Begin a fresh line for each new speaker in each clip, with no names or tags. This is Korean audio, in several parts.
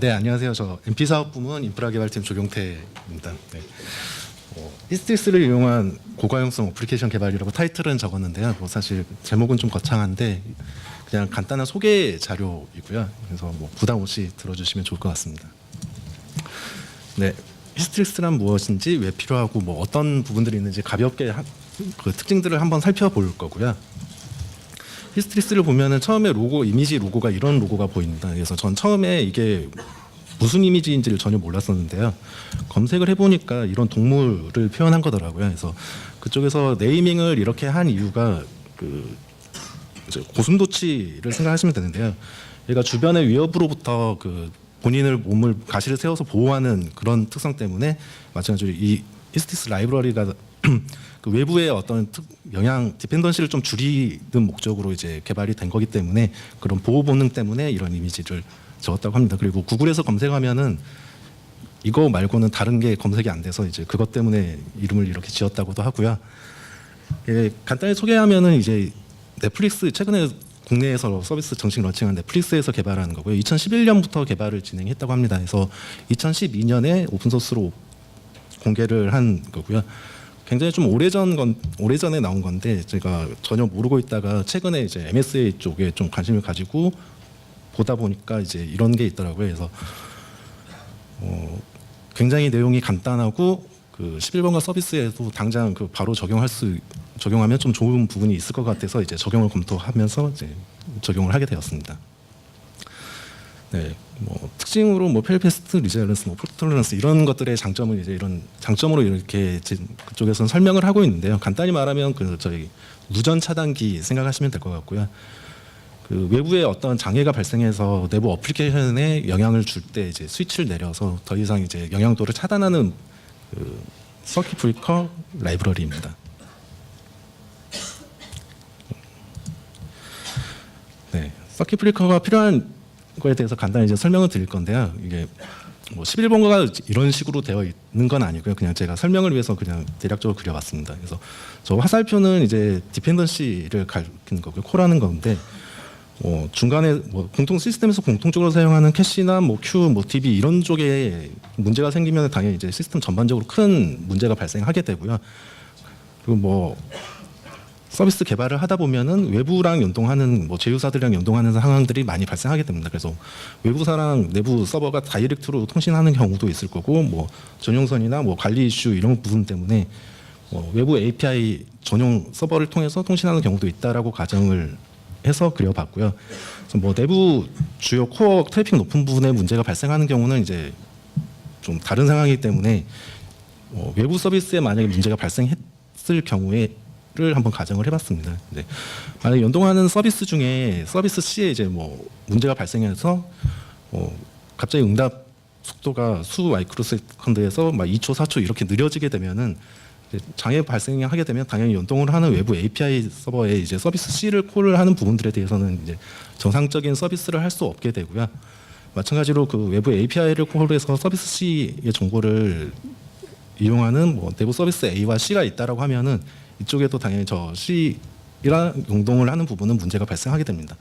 네, 안녕하세요. 저 MP 사업부문 인프라 개발팀 조경태입니다. 네. 히스테리스를 이용한 고가용성 어플리케이션 개발이라고 타이틀은 적었는데요. 사실 제목은 좀 거창한데 그냥 간단한 소개 자료이고요. 그래서 부담 없이 들어주시면 좋을 것 같습니다. 네, 히스테리스란 무엇인지, 왜 필요하고 어떤 부분들이 있는지 가볍게 그 특징들을 한번 살펴볼 거고요. 히스테리스를 보면은 처음에 로고, 이미지 로고가 이런 로고가 보입니다. 그래서 전 처음에 이게 무슨 이미지인지를 전혀 몰랐었는데요. 검색을 해보니까 이런 동물을 표현한 거더라고요. 그래서 그쪽에서 네이밍을 이렇게 한 이유가 그 고슴도치를 생각하시면 되는데요. 얘가 주변의 위협으로부터 그 본인을 몸을 가시를 세워서 보호하는 그런 특성 때문에 마찬가지로 이 히스테리스 라이브러리가 그 외부의 어떤 영향 디펜던시를 좀 줄이는 목적으로 이제 개발이 된 거기 때문에 그런 보호 본능 때문에 이런 이미지를 적었다고 합니다. 그리고 구글에서 검색하면은 이거 말고는 다른 게 검색이 안 돼서 이제 그것 때문에 이름을 이렇게 지었다고도 하고요. 예, 간단히 소개하면은 이제 넷플릭스 최근에 국내에서 서비스 정식 런칭한 넷플릭스에서 개발하는 거고요. 2011년부터 개발을 진행했다고 합니다. 그래서 2012년에 오픈소스로 공개를 한 거고요. 굉장히 좀 오래전에 나온 건데 제가 전혀 모르고 있다가 최근에 이제 MSA 쪽에 좀 관심을 가지고 보다 보니까 이제 이런 게 있더라고요. 그래서 굉장히 내용이 간단하고 그 11번가 서비스에도 당장 그 바로 적용하면 좀 좋은 부분이 있을 것 같아서 이제 적용을 검토하면서 이제 적용을 하게 되었습니다. 네, 특징으로 펠페스트, 리젤런스, 포트롤런스 이런 것들의 장점을 이제 이런 장점으로 이렇게 그쪽에서는 설명을 하고 있는데요. 간단히 말하면 그 저희 무전 차단기 생각하시면 될 것 같고요. 그 외부에 어떤 장애가 발생해서 내부 어플리케이션에 영향을 줄 때 이제 스위치를 내려서 더 이상 이제 영향도를 차단하는 그 서킷 브레이커 라이브러리입니다. 네, 서킷 브레이커가 필요한 거에 대해서 간단히 이제 설명을 드릴 건데요. 이게 11번가가 이런 식으로 되어 있는 건 아니고요. 그냥 제가 설명을 위해서 그냥 대략적으로 그려봤습니다. 그래서 저 화살표는 이제 디펜던시를 가리키는 거고요. 콜하는 건데 중간에 공통 시스템에서 공통적으로 사용하는 캐시나 큐, DB 이런 쪽에 문제가 생기면 당연히 이제 시스템 전반적으로 큰 문제가 발생하게 되고요. 그리고 서비스 개발을 하다 보면은 외부랑 연동하는 제휴사들이랑 연동하는 상황들이 많이 발생하게 됩니다. 그래서 외부사랑 내부 서버가 다이렉트로 통신하는 경우도 있을 거고 전용선이나 관리 이슈 이런 부분 때문에 외부 API 전용 서버를 통해서 통신하는 경우도 있다라고 가정을 해서 그려봤고요. 그래서 내부 주요 코어 트래픽 높은 부분에 문제가 발생하는 경우는 이제 좀 다른 상황이기 때문에 외부 서비스에 만약에 문제가 발생했을 경우에 를 한번 가정을 해봤습니다. 네. 만약 연동하는 서비스 중에 서비스 C에 이제 문제가 발생해서 갑자기 응답 속도가 수 마이크로 세컨드에서 2초, 4초 이렇게 느려지게 되면은 장애 발생하게 되면 당연히 연동을 하는 외부 API 서버에 이제 서비스 C를 콜을 하는 부분들에 대해서는 이제 정상적인 서비스를 할 수 없게 되고요. 마찬가지로 그 외부 API를 콜해서 서비스 C의 정보를 이용하는 내부 서비스 A와 C가 있다라고 하면은 이쪽에도 당연히 저 C랑 연동을 하는 부분은 문제가 발생하게 됩니다.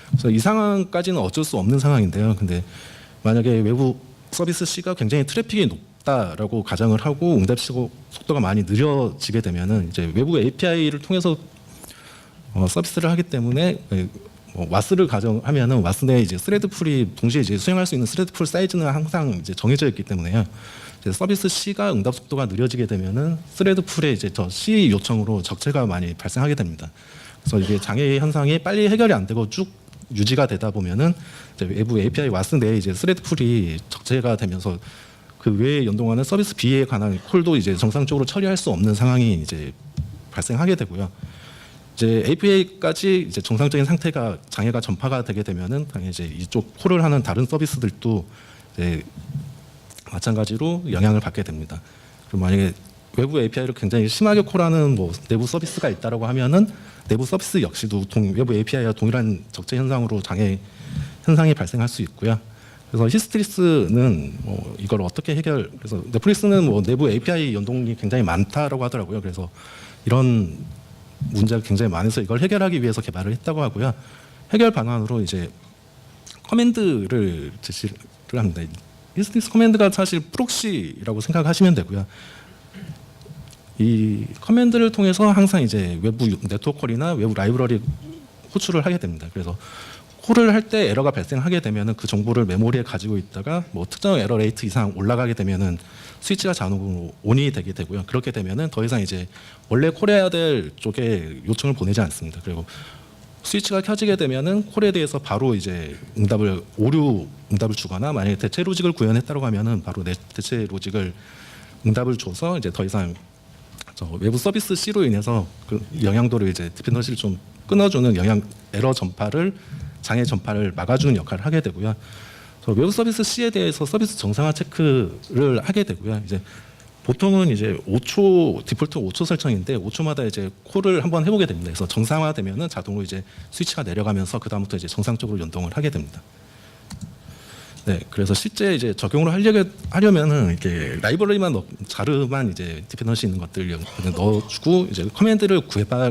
그래서 이 상황까지는 어쩔 수 없는 상황인데요. 근데 만약에 외부 서비스 C가 굉장히 트래픽이 높다라고 가정을 하고 응답 속도가 많이 느려지게 되면은 이제 외부 API를 통해서 서비스를 하기 때문에 와스를 가정하면은 와스 내에 이제 스레드 풀이 동시에 이제 수행할 수 있는 스레드 풀 사이즈는 항상 이제 정해져 있기 때문에요. 서비스 C가 응답 속도가 느려지게 되면은 스레드 풀에 이제 저 C 요청으로 적체가 많이 발생하게 됩니다. 그래서 이게 장애 현상이 빨리 해결이 안 되고 쭉 유지가 되다 보면은 이제 외부 API 와스 내에 이제 스레드 풀이 적체가 되면서 그 외에 연동하는 서비스 B에 관한 콜도 이제 정상적으로 처리할 수 없는 상황이 이제 발생하게 되고요. 이제 API까지 이제 정상적인 상태가 장애가 전파가 되게 되면은 당연히 이제 이쪽 콜을 하는 다른 서비스들도 이제 마찬가지로 영향을 받게 됩니다. 그리고 만약에 외부 API를 굉장히 심하게 콜하는 내부 서비스가 있다라고 하면은 내부 서비스 역시도 외부 API와 동일한 적체 현상으로 장애 현상이 발생할 수 있고요. 그래서 히스테리스는 이걸 어떻게 그래서 넷플릭스는 내부 API 연동이 굉장히 많다라고 하더라고요. 그래서 이런 문제가 굉장히 많아서 이걸 해결하기 위해서 개발을 했다고 하고요. 해결 방안으로 이제 커맨드를 합니다. 히스테리스 커맨드가 사실 프록시라고 생각하시면 되고요. 이 커맨드를 통해서 항상 이제 외부 네트워크 콜이나 외부 라이브러리 호출을 하게 됩니다. 그래서 콜을 할 때 에러가 발생하게 되면은 그 정보를 메모리에 가지고 있다가 뭐 특정 에러 레이트 이상 올라가게 되면은 스위치가 자동으로 온이 되게 되고요. 그렇게 되면은 더 이상 이제 원래 콜해야 될 쪽에 요청을 보내지 않습니다. 그리고 스위치가 켜지게 되면은 콜에 대해서 바로 이제 오류 응답을 주거나 만약에 대체 로직을 구현했다고 하면은 바로 대체 로직을 응답을 줘서 이제 더 이상 외부 서비스 C로 인해서 그 영향도를 이제 디펜던시를 좀 끊어주는 에러 전파를 장애 전파를 막아주는 역할을 하게 되고요. 외부 서비스 C에 대해서 서비스 정상화 체크를 하게 되고요. 이제 보통은 이제 5초 디폴트 5초 설정인데 5초마다 이제 콜을 한번 해보게 됩니다. 그래서 정상화되면은 자동으로 이제 스위치가 내려가면서 그 다음부터 이제 정상적으로 연동을 하게 됩니다. 네, 그래서 실제 이제 적용을 하려면은 이렇게 라이브러리만 자르만 이제 디펜던시 있는 것들 넣어주고 이제 커맨드를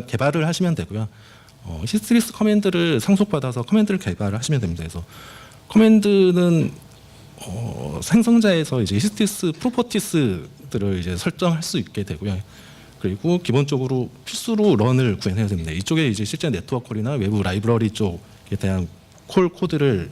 개발을 하시면 되고요. 히스테리스 커맨드를 상속받아서 커맨드를 개발을 하시면 됩니다. 그래서 커맨드는 생성자에서 이제 히스테리스 프로퍼티스들을 이제 설정할 수 있게 되고요. 그리고 기본적으로 필수로 런을 구현해야 됩니다. 이쪽에 이제 실제 네트워크 콜이나 외부 라이브러리 쪽에 대한 콜 코드를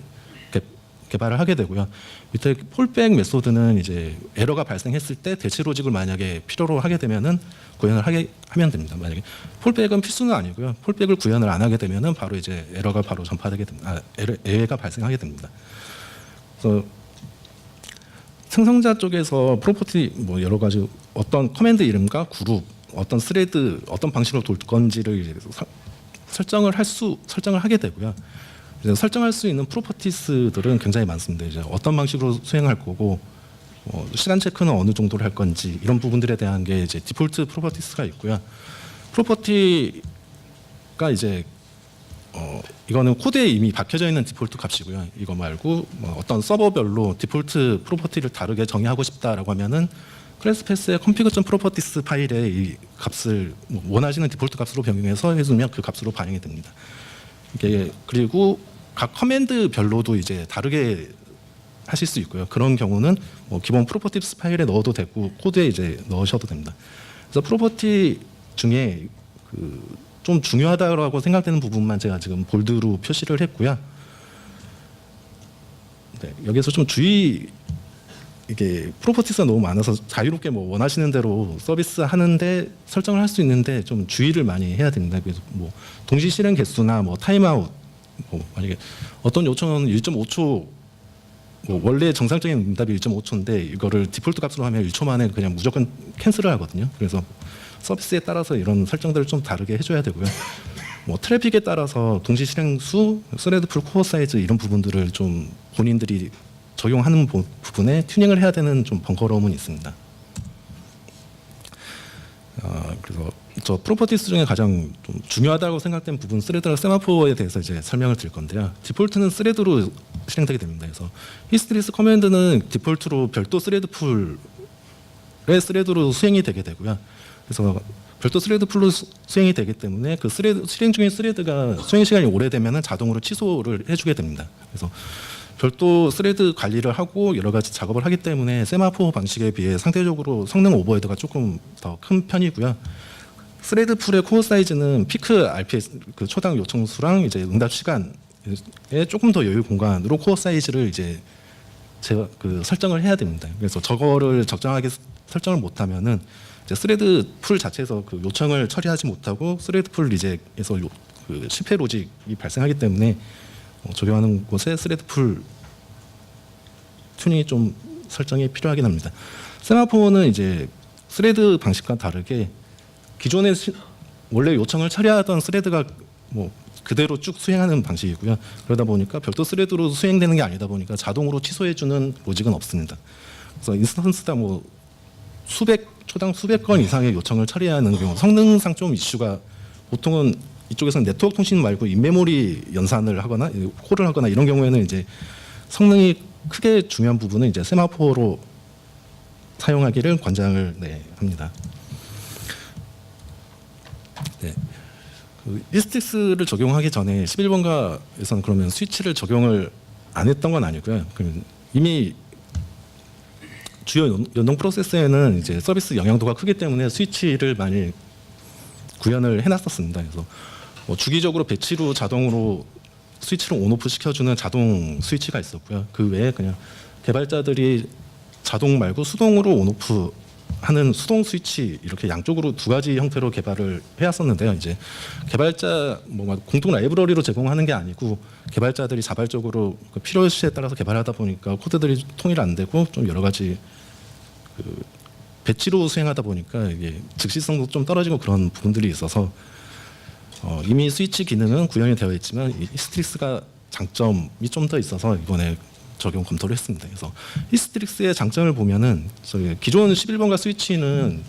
개발을 하게 되고요. 밑에 폴백 메소드는 이제 에러가 발생했을 때 대체 로직을 만약에 필요로 하게 되면은 구현을 하면 됩니다. 만약에 폴백은 필수는 아니고요. 폴백을 구현을 안 하게 되면은 바로 이제 에러가 바로 전파되게 됩니다. 에러가 발생하게 됩니다. 그래서 생성자 쪽에서 프로퍼티 뭐 여러 가지 어떤 커맨드 이름과 그룹, 어떤 스레드, 어떤 방식으로 돌 건지를 이제 설정을 하게 되고요. 설정할 수 있는 프로퍼티스들은 굉장히 많습니다. 이제 어떤 방식으로 수행할 거고 시간 체크는 어느 정도로 할 건지 이런 부분들에 대한 게 이제 디폴트 프로퍼티스가 있고요. 프로퍼티가 이제 이거는 코드에 이미 박혀져 있는 디폴트 값이고요. 이거 말고 뭐 어떤 서버별로 디폴트 프로퍼티를 다르게 정의하고 싶다라고 하면은 클래스패스의 config.properties 파일에 이 값을 원하시는 디폴트 값으로 변경해서 해주면 그 값으로 반영이 됩니다. 이게 그리고 각 커맨드별로도 이제 다르게 하실 수 있고요. 그런 경우는 뭐 기본 프로퍼티스 파일에 넣어도 되고 코드에 이제 넣으셔도 됩니다. 그래서 프로퍼티 중에 좀 중요하다고 생각되는 부분만 제가 지금 볼드로 표시를 했고요. 네, 여기서 좀 이게 프로퍼티스가 너무 많아서 자유롭게 뭐 원하시는 대로 서비스 하는데 설정을 할 수 있는데 좀 주의를 많이 해야 됩니다. 그래서 뭐 동시 실행 개수나 뭐 타임아웃, 뭐 만약에 어떤 요청은 1.5초, 뭐 원래 정상적인 응답이 1.5초인데 이거를 디폴트 값으로 하면 1초 만에 그냥 무조건 캔슬을 하거든요. 그래서 서비스에 따라서 이런 설정들을 좀 다르게 해줘야 되고요. 뭐 트래픽에 따라서 동시 실행 수, 스레드풀 코어 사이즈 이런 부분들을 좀 본인들이 적용하는 부분에 튜닝을 해야 되는 좀 번거로움은 있습니다. 그래서 저 프로퍼티스 중에 가장 좀 중요하다고 생각된 부분 스레드랑 세마포어에 대해서 이제 설명을 드릴 건데요. 디폴트는 스레드로 실행되게 됩니다. 그래서 히스테리스 커맨드는 디폴트로 별도 스레드풀의 스레드로 수행이 되게 되고요. 그래서 별도 스레드 풀로 수행이 되기 때문에 그 실행 중인 스레드가 수행 시간이 오래되면 자동으로 취소를 해주게 됩니다. 그래서 별도 스레드 관리를 하고 여러 가지 작업을 하기 때문에 세마포 방식에 비해 상대적으로 성능 오버헤드가 조금 더 큰 편이고요. 스레드 풀의 코어 사이즈는 피크 RPS 그 초당 요청 수랑 이제 응답 시간에 조금 더 여유 공간으로 코어 사이즈를 이제 제가 설정을 해야 됩니다. 그래서 저거를 적정하게 설정을 못하면은 이제 스레드 풀 자체에서 그 요청을 처리하지 못하고 스레드 풀 리젝에서 그 실패 로직이 발생하기 때문에 적용하는 곳에 스레드 풀 튜닝이 좀 설정이 필요하긴 합니다. 세마포는 이제 스레드 방식과 다르게 기존에 원래 요청을 처리하던 스레드가 뭐 그대로 쭉 수행하는 방식이고요. 그러다 보니까 별도 스레드로 수행되는 게 아니다 보니까 자동으로 취소해주는 로직은 없습니다. 그래서 인스턴스당 뭐 초당 수백 건 이상의 요청을 처리하는 경우 성능상 좀 이슈가 보통은 이쪽에서는 네트워크 통신 말고 인메모리 연산을 하거나 콜을 하거나 이런 경우에는 이제 성능이 크게 중요한 부분은 이제 세마포로 사용하기를 권장을 합니다. 네. 그 히스테리스를 적용하기 전에 11번가에서는 그러면 스위치를 적용을 안 했던 건 아니고요. 이미 주요 연동 프로세스에는 이제 서비스 영향도가 크기 때문에 스위치를 많이 구현을 해놨었습니다. 그래서 뭐 주기적으로 배치로 자동으로 스위치를 온오프 시켜주는 자동 스위치가 있었고요. 그 외에 그냥 개발자들이 자동 말고 수동으로 온오프 하는 수동 스위치 이렇게 양쪽으로 두 가지 형태로 개발을 해왔었는데요. 이제 개발자 뭐 공통 라이브러리로 제공하는 게 아니고 개발자들이 자발적으로 그 필요시에 따라서 개발하다 보니까 코드들이 통일 안 되고 좀 여러 가지 그 배치로 수행하다 보니까 이게 즉시성도 좀 떨어지고 그런 부분들이 있어서 이미 스위치 기능은 구현이 되어 있지만 이 히스트릭스가 장점이 좀 더 있어서 이번에 적용 검토를 했습니다. 그래서 히스트릭스의 장점을 보면은 저기 기존 11번가 스위치는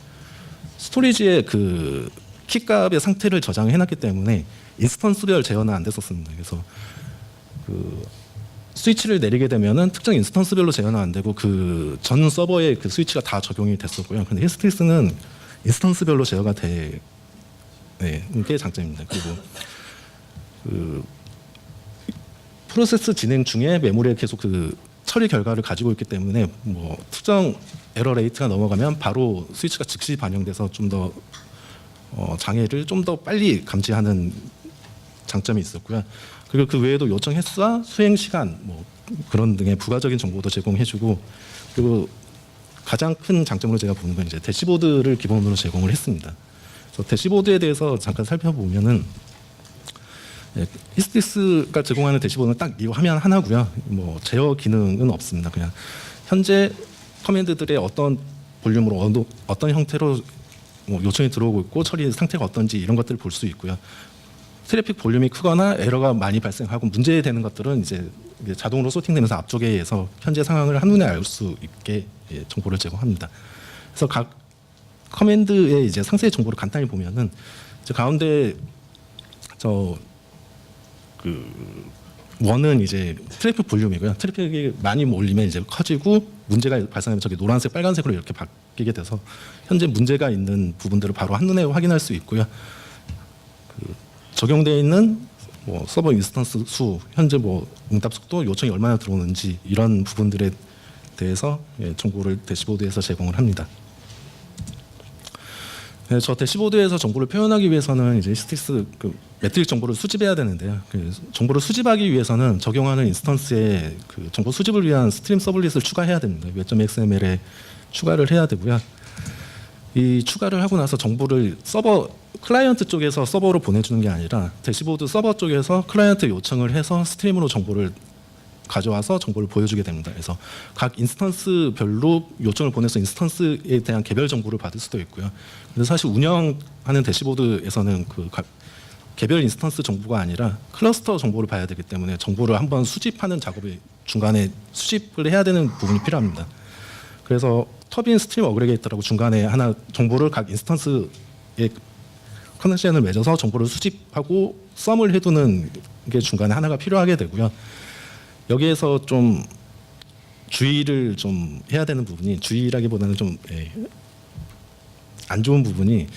스토리지의 그 키값의 상태를 저장해놨기 때문에 인스턴스별 제어는 안 됐었습니다. 그래서 그 스위치를 내리게 되면은 특정 인스턴스별로 제어는 안 되고 그 전 서버에 그 스위치가 다 적용이 됐었고요. 근데 히스트릭스는 인스턴스별로 제어가 돼, 네, 이게 장점입니다. 그리고 그 프로세스 진행 중에 메모리에 계속 그 처리 결과를 가지고 있기 때문에 뭐 특정 에러 레이트가 넘어가면 바로 스위치가 즉시 반영돼서 좀 더 장애를 좀 더 빨리 감지하는 장점이 있었고요. 그리고 그 외에도 요청 횟수와 수행 시간 뭐 그런 등의 부가적인 정보도 제공해주고 그리고 가장 큰 장점으로 제가 보는 건 이제 대시보드를 기본으로 제공을 했습니다. 그래서 대시보드에 대해서 잠깐 살펴보면은 히스트릭스가 제공하는 대시보드는 딱 이 화면 하나고요. 뭐 제어 기능은 없습니다. 그냥 현재 커맨드들의 어떤 볼륨으로 어떤 형태로 뭐 요청이 들어오고 있고 처리 상태가 어떤지 이런 것들을 볼 수 있고요. 트래픽 볼륨이 크거나 에러가 많이 발생하고 문제되는 것들은 이제 자동으로 소팅되면서 앞쪽에 의해서 현재 상황을 한눈에 알 수 있게 정보를 제공합니다. 그래서 각 커맨드의 이제 상세 정보를 간단히 보면은 저 가운데 원은 이제 트래픽 볼륨이고요. 트래픽이 많이 몰리면 이제 커지고 문제가 발생하면 저기 노란색, 빨간색으로 이렇게 바뀌게 돼서 현재 문제가 있는 부분들을 바로 한눈에 확인할 수 있고요. 그 적용되어 있는 뭐 서버 인스턴스 수, 현재 뭐 응답 속도, 요청이 얼마나 들어오는지 이런 부분들에 대해서 정보를 대시보드에서 제공을 합니다. 네, 저 대시보드에서 정보를 표현하기 위해서는 이제 히스트릭스 그 매트릭 정보를 수집해야 되는데요. 그 정보를 수집하기 위해서는 적용하는 인스턴스에 그 정보 수집을 위한 스트림 서블릿을 추가해야 됩니다. 웹.xml에 추가를 해야 되고요. 이 추가를 하고 나서 정보를 서버 클라이언트 쪽에서 서버로 보내주는 게 아니라 대시보드 서버 쪽에서 클라이언트 요청을 해서 스트림으로 정보를 가져와서 정보를 보여주게 됩니다. 그래서 각 인스턴스별로 요청을 보내서 인스턴스에 대한 개별 정보를 받을 수도 있고요. 그래서 사실 운영하는 대시보드에서는 그 개별 인스턴스 정보가 아니라 클러스터 정보를 봐야 되기 때문에 정보를 한번 수집하는 작업이 중간에 수집을 해야 되는 부분이 필요합니다. 그래서 터빈 스트림 어그리게이터라고 중간에 하나 정보를 각 인스턴스에 커넥션을 맺어서 정보를 수집하고 썸을 해두는 게 중간에 하나가 필요하게 되고요. 여기에서 좀 주의를 좀 해야 되는 부분이 주의라기보다는 좀 안 좋은 부분이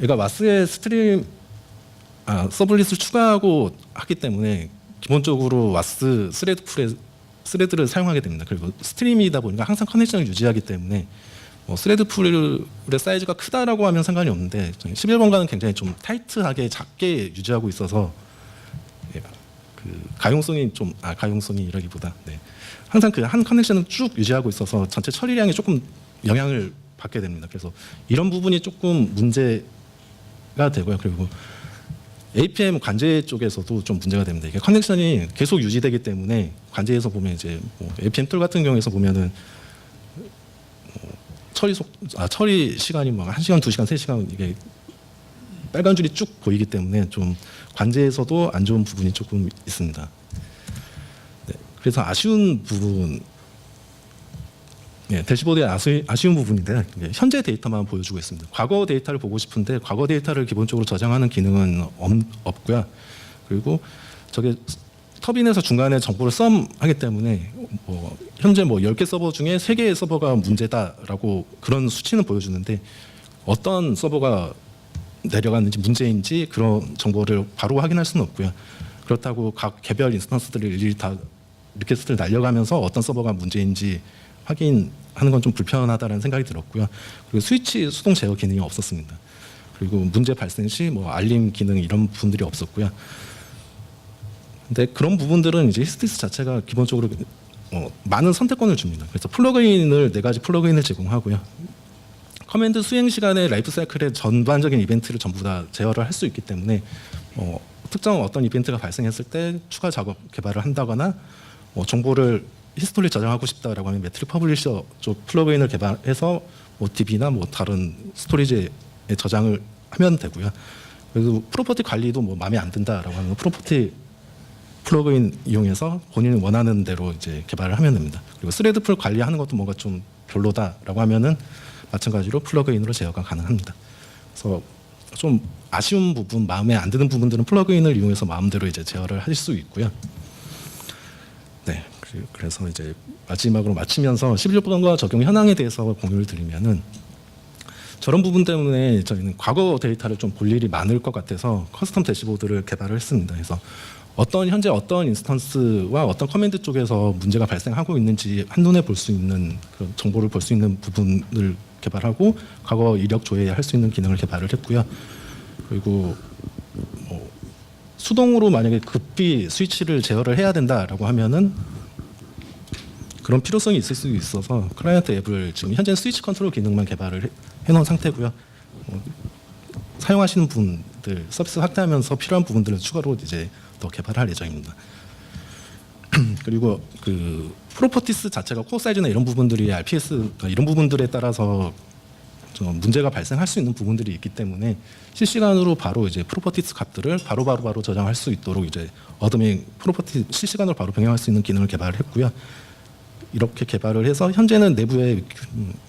얘가 와스에 서블릿을 추가하고 하기 때문에 기본적으로 와스 스레드 풀에 스레드를 사용하게 됩니다. 그리고 스트림이다 보니까 항상 커넥션을 유지하기 때문에 스레드 풀의 사이즈가 크다라고 하면 상관이 없는데 11번가는 굉장히 좀 타이트하게 작게 유지하고 있어서 그 가용성이라기보다 항상 그 한 커넥션을 쭉 유지하고 있어서 전체 처리량이 조금 영향을 받게 됩니다. 그래서 이런 부분이 조금 문제가 되고요. 그리고 APM 관제 쪽에서도 좀 문제가 됩니다. 이게 커넥션이 계속 유지되기 때문에 관제에서 보면 이제 APM 툴 같은 경우에서 보면은 처리 시간이 막 1시간, 2시간, 3시간 이게 빨간 줄이 쭉 보이기 때문에 좀 관제에서도 안 좋은 부분이 조금 있습니다. 네, 그래서 아쉬운 부분, 대시보드의 아쉬운 부분인데 현재 데이터만 보여주고 있습니다. 과거 데이터를 보고 싶은데 과거 데이터를 기본적으로 저장하는 기능은 없고요. 그리고 저게 터빈에서 중간에 정보를 썸하기 때문에 현재 10개 서버 중에 3개의 서버가 문제다라고 그런 수치는 보여주는데 어떤 서버가 내려갔는지 문제인지 그런 정보를 바로 확인할 수는 없고요. 그렇다고 각 개별 인스턴스들을 일일이 다 리퀘스트를 날려가면서 어떤 서버가 문제인지 확인하는 건 좀 불편하다는 생각이 들었고요. 그리고 스위치 수동 제어 기능이 없었습니다. 그리고 문제 발생 시 뭐 알림 기능 이런 부분들이 없었고요. 근데 그런 부분들은 이제 히스테리스 자체가 기본적으로 많은 선택권을 줍니다. 그래서 플러그인을 4가지 플러그인을 제공하고요. 커맨드 수행 시간에 라이프 사이클의 전반적인 이벤트를 전부 다 제어를 할 수 있기 때문에 특정 어떤 이벤트가 발생했을 때 추가 작업 개발을 한다거나 정보를 히스토리 저장하고 싶다라고 하면 매트릭 퍼블리셔 쪽 플러그인을 개발해서 DB나 다른 스토리지에 저장을 하면 되고요. 그래서 프로퍼티 관리도 마음에 안 든다라고 하면 프로퍼티 플러그인 이용해서 본인이 원하는 대로 이제 개발을 하면 됩니다. 그리고 스레드 풀 관리하는 것도 뭔가 좀 별로다라고 하면은 마찬가지로 플러그인으로 제어가 가능합니다. 그래서 좀 아쉬운 부분, 마음에 안 드는 부분들은 플러그인을 이용해서 마음대로 이제 제어를 하실 수 있고요. 네, 그래서 이제 마지막으로 마치면서 11번과 적용 현황에 대해서 공유를 드리면은 저런 부분 때문에 저희는 과거 데이터를 좀 볼 일이 많을 것 같아서 커스텀 대시보드를 개발을 했습니다. 그래서 현재 어떤 인스턴스와 어떤 커맨드 쪽에서 문제가 발생하고 있는지 한눈에 볼 수 있는 그런 정보를 볼 수 있는 부분을 개발하고 과거 이력 조회할 수 있는 기능을 개발을 했고요. 그리고 수동으로 만약에 급히 스위치를 제어를 해야 된다라고 하면은 그런 필요성이 있을 수 있어서 클라이언트 앱을 지금 현재 스위치 컨트롤 기능만 개발을 해놓은 상태고요. 사용하시는 분들 서비스 확대하면서 필요한 부분들을 추가로 이제 더 개발할 예정입니다. 그리고 그 프로퍼티스 자체가 코어 사이즈나 이런 부분들이 RPS 이런 부분들에 따라서 좀 문제가 발생할 수 있는 부분들이 있기 때문에 실시간으로 바로 이제 프로퍼티스 값들을 바로 저장할 수 있도록 이제 어드민 프로퍼티 실시간으로 바로 변경할 수 있는 기능을 개발을 했고요. 이렇게 개발을 해서 현재는 내부의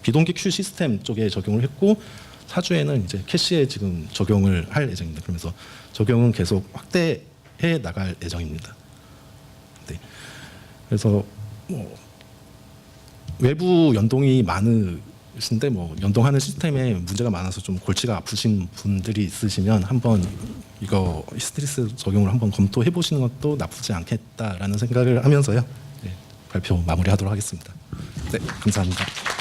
비동기 큐 시스템 쪽에 적용을 했고 사주에는 이제 캐시에 지금 적용을 할 예정입니다. 그러면서 적용은 계속 확대해 나갈 예정입니다. 네. 그래서 외부 연동이 많으신데 연동하는 시스템에 문제가 많아서 좀 골치가 아프신 분들이 있으시면 한번 이거 히스테리스 적용을 한번 검토해 보시는 것도 나쁘지 않겠다라는 생각을 하면서요. 네, 발표 마무리하도록 하겠습니다. 네, 감사합니다.